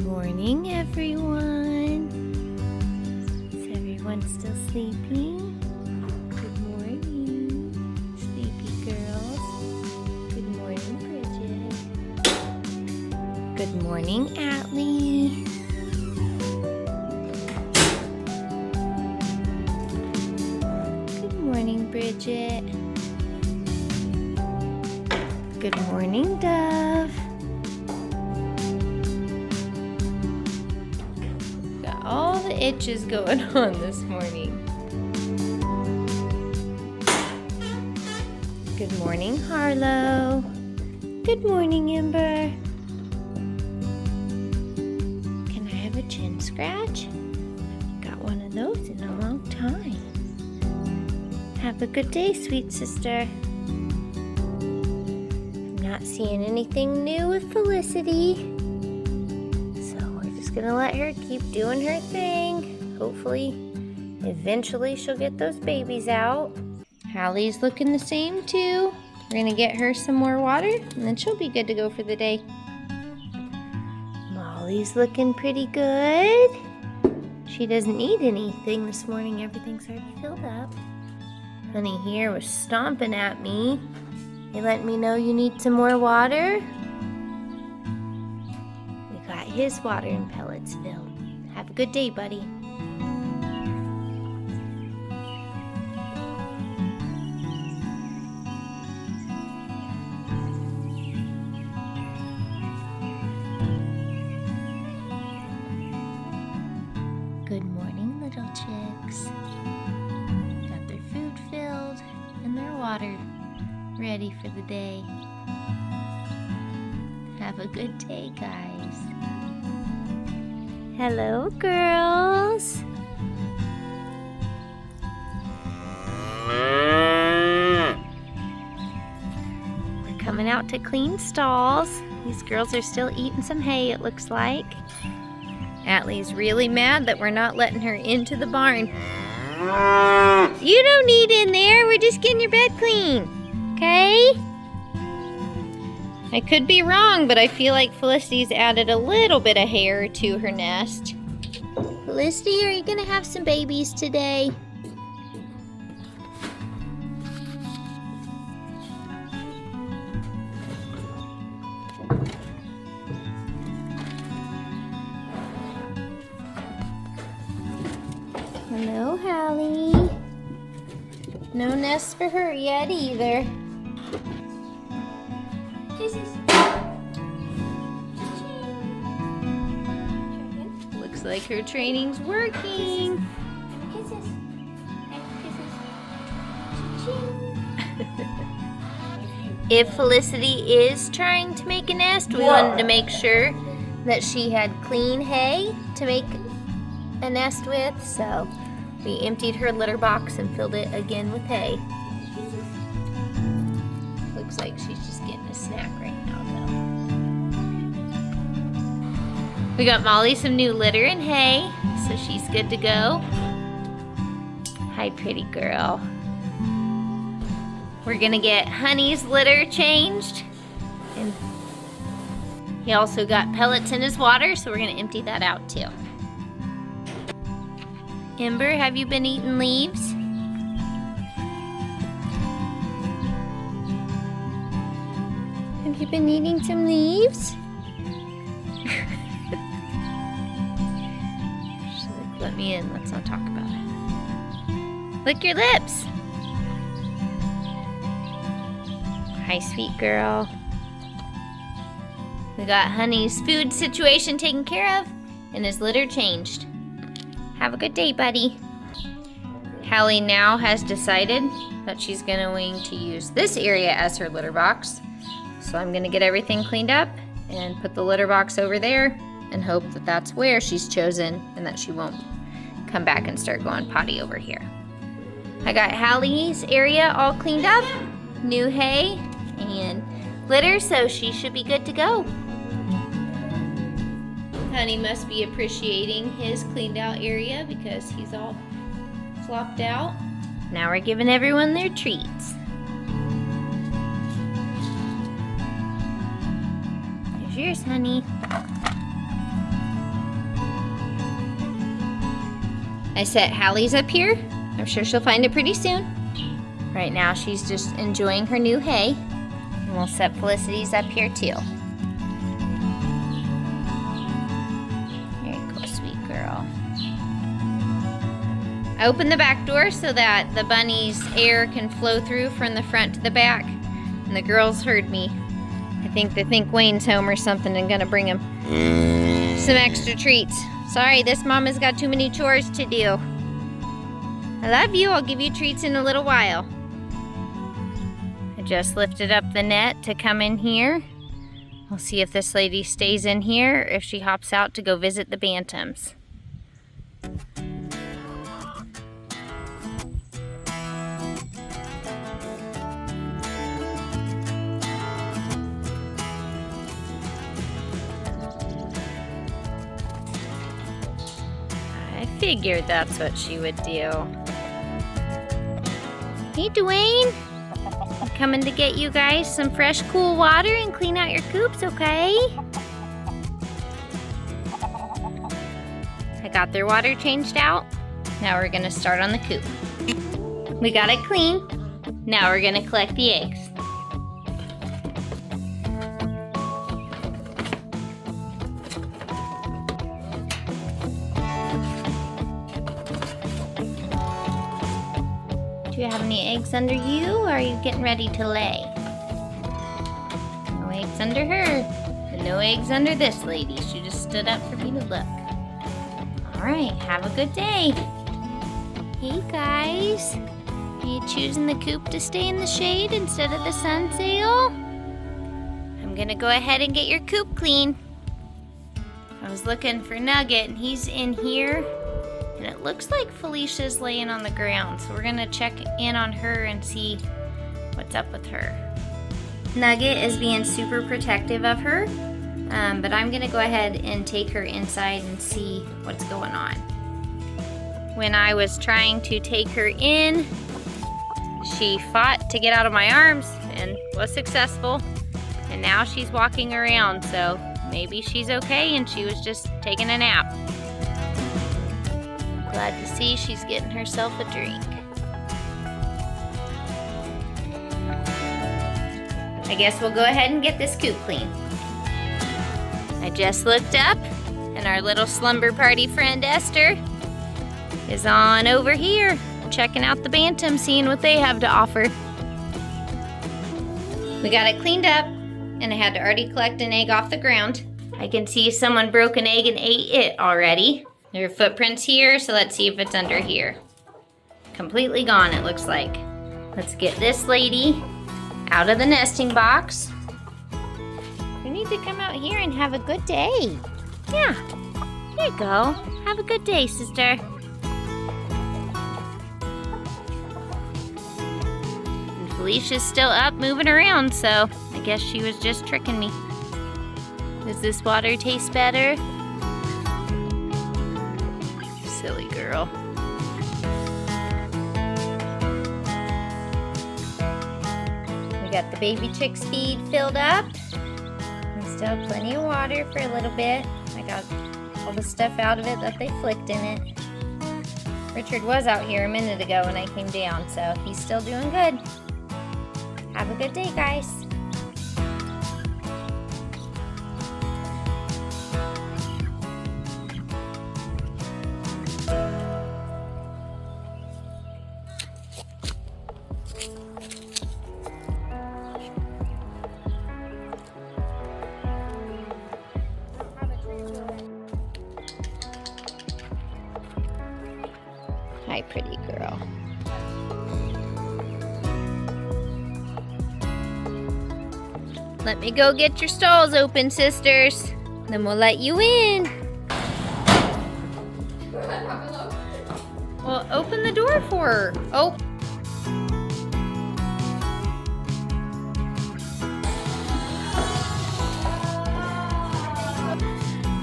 Morning, everyone. Is everyone still sleeping? Good morning, sleepy girls. Good morning, Bridget. Good morning, Halle. Good morning, Bridget. Good morning, Dove. All the itches going on this morning. Good morning, Harlow. Good morning, Ember. Can I have a chin scratch? Got one of those in a long time. Have a good day, sweet sister. I'm not seeing anything new with Felicity. Gonna let her keep doing her thing. Hopefully, eventually she'll get those babies out. Halle's looking the same too. We're gonna get her some more water and then she'll be good to go for the day. Molly's looking pretty good. She doesn't need anything this morning. Everything's already filled up. Honey here was stomping at me. They let me know you need some more water. His water and pellets filled. Have a good day, buddy. Good morning, little chicks. Got their food filled and their water ready for the day. Have a good day, guys. Hello, girls. We're coming out to clean stalls. These girls are still eating some hay, it looks like. Atlee's really mad that we're not letting her into the barn. You don't need in there. We're just getting your bed clean. Okay? I could be wrong, but I feel like Felicity's added a little bit of hair to her nest. Felicity, are you gonna have some babies today? Hello, Halle. No nest for her yet either. Kisses. Looks like her training's working. Kisses. If Felicity is trying to make a nest, we wanted to make sure that she had clean hay to make a nest with, so we emptied her litter box and filled it again with hay. Looks like she's just getting a snack right now, though. We got Molly some new litter and hay, so she's good to go. Hi, pretty girl. We're gonna get Honey's litter changed. And he also got pellets in his water, so we're gonna empty that out too. Ember, have you been eating leaves? Have you been eating some leaves? She's like, let me in, let's not talk about it. Lick your lips. Hi, sweet girl. We got Honey's food situation taken care of and his litter changed. Have a good day, buddy. Halle now has decided that she's going to use this area as her litter box. So I'm gonna get everything cleaned up and put the litter box over there and hope that that's where she's chosen and that she won't come back and start going potty over here. I got Halle's area all cleaned up, new hay and litter, so she should be good to go. Honey must be appreciating his cleaned out area because he's all flopped out. Now we're giving everyone their treats. Here's yours, honey. I set Halle's up here. I'm sure she'll find it pretty soon. Right now she's just enjoying her new hay. And we'll set Felicity's up here too. There you go, sweet girl. I opened the back door so that the bunnies' air can flow through from the front to the back. And the girls heard me. I think they think Wayne's home or something and gonna bring him some extra treats. Sorry, this mama's got too many chores to do. I love you. I'll give you treats in a little while. I just lifted up the net to come in here. We'll see if this lady stays in here or if she hops out to go visit the bantams. I figured that's what she would do. Hey, Dwayne. I'm coming to get you guys some fresh, cool water and clean out your coops, okay? I got their water changed out. Now we're gonna start on the coop. We got it clean. Now we're gonna collect the eggs. Do you have any eggs under you, or are you getting ready to lay? No eggs under her, and no eggs under this lady. She just stood up for me to look. All right, have a good day. Hey guys, are you choosing the coop to stay in the shade instead of the sun sail? I'm gonna go ahead and get your coop clean. I was looking for Nugget, and he's in here. And it looks like Felicia's laying on the ground, so we're gonna check in on her and see what's up with her. Nugget is being super protective of her, but I'm gonna go ahead and take her inside and see what's going on. When I was trying to take her in, she fought to get out of my arms and was successful. And now she's walking around, so maybe she's okay and she was just taking a nap. Glad to see she's getting herself a drink. I guess we'll go ahead and get this coop clean. I just looked up and our little slumber party friend Esther is on over here checking out the bantams, seeing what they have to offer. We got it cleaned up and I had to already collect an egg off the ground. I can see someone broke an egg and ate it already. There are footprints here, so let's see if it's under here. Completely gone, it looks like. Let's get this lady out of the nesting box. You need to come out here and have a good day. Yeah, here you go. Have a good day, sister. And Felicia's still up, moving around, so I guess she was just tricking me. Does this water taste better? Silly girl. We got the baby chick's feed filled up. And still plenty of water for a little bit. I got all the stuff out of it that they flicked in it. Richard was out here a minute ago when I came down, so he's still doing good. Have a good day, guys. Hi, pretty girl. Let me go get your stalls open, sisters. Then we'll let you in. Well, open the door for her. Oh.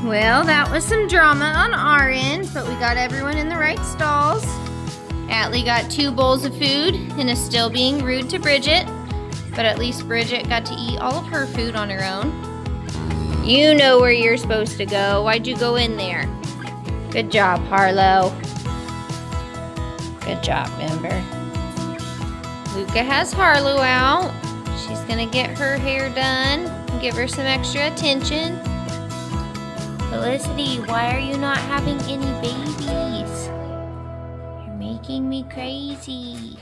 Well, that was some drama on our end, but we got everyone in the right stalls. Atlee got 2 bowls of food and is still being rude to Bridget, but at least Bridget got to eat all of her food on her own. You know where you're supposed to go. Why'd you go in there? Good job, Harlow. Good job, Ember. Luca has Harlow out. She's gonna get her hair done and give her some extra attention. Felicity, why are you not having any babies? You're making me crazy.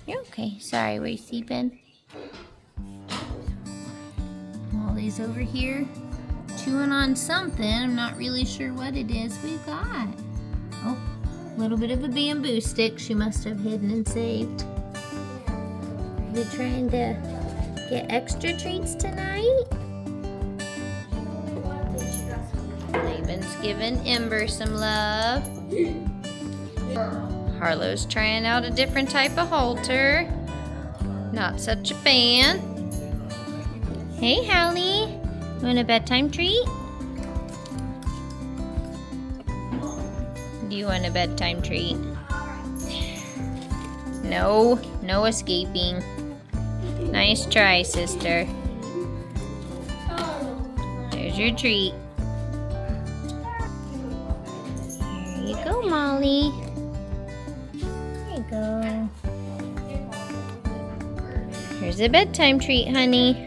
You're okay. Sorry, were you sleeping? Molly's over here chewing on something. I'm not really sure what it is we got. Oh, a little bit of a bamboo stick she must have hidden and saved. Are you trying to get extra treats tonight? Laban's giving Ember some love. Harlow's trying out a different type of halter. Not such a fan. Hey, Halle. You want a bedtime treat? Do you want a bedtime treat? No, no escaping. Nice try, sister. There's your treat. Here you go, Molly. There you go. Here's a bedtime treat, honey.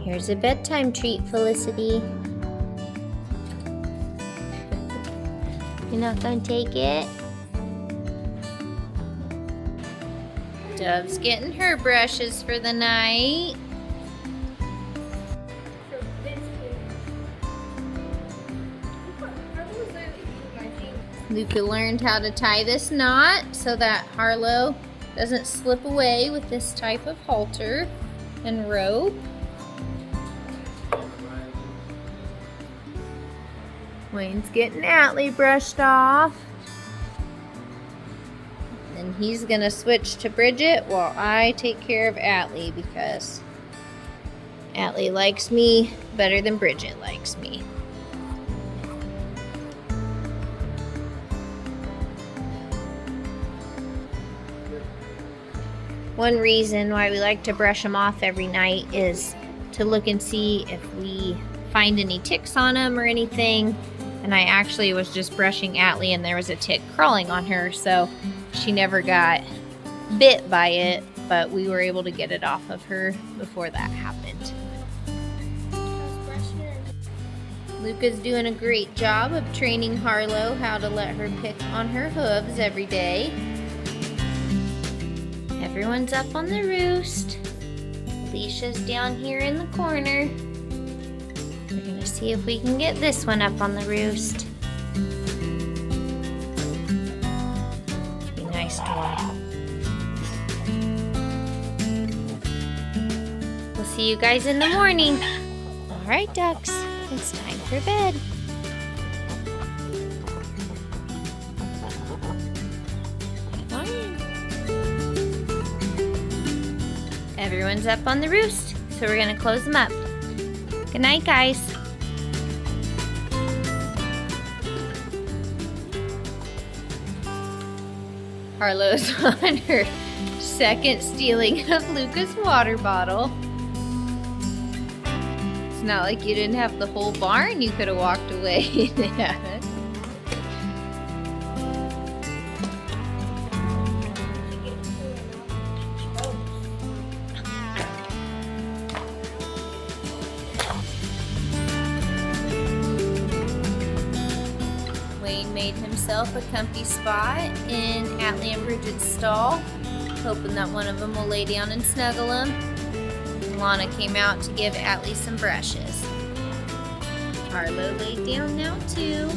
Here's a bedtime treat, Felicity. You're not gonna take it? Dove's getting her brushes for the night. Luca learned how to tie this knot so that Harlow doesn't slip away with this type of halter and rope. Wayne's getting Atlee brushed off. And he's gonna switch to Bridget while I take care of Atlee because Atlee likes me better than Bridget likes me. One reason why we like to brush them off every night is to look and see if we find any ticks on them or anything. And I actually was just brushing Atlee and there was a tick crawling on her, so she never got bit by it, but we were able to get it off of her before that happened. Luca's doing a great job of training Harlow how to let her pick on her hooves every day. Everyone's up on the roost. Felicia's down here in the corner. We're gonna see if we can get this one up on the roost. Be nice to her. We'll see you guys in the morning. All right, ducks, it's time for bed. Everyone's up on the roost, so we're gonna close them up. Good night, guys. Harlow's on her second stealing of Luca's water bottle. It's not like you didn't have the whole barn you could have walked away and had it. Made himself a comfy spot in Atlee and Bridget's stall, hoping that one of them will lay down and snuggle him. Lana came out to give Atlee some brushes. Arlo laid down now too.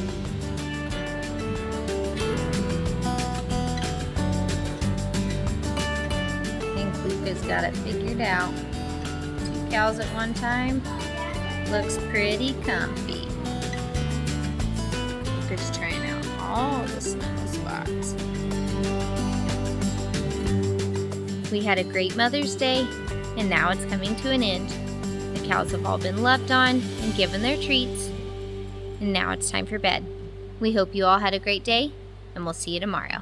I think Luca's got it figured out. 2 cows at one time. Looks pretty comfy. Luca's trying out all the snuggle spots. We had a great Mother's Day, and now it's coming to an end. The cows have all been loved on and given their treats, and now it's time for bed. We hope you all had a great day, and we'll see you tomorrow.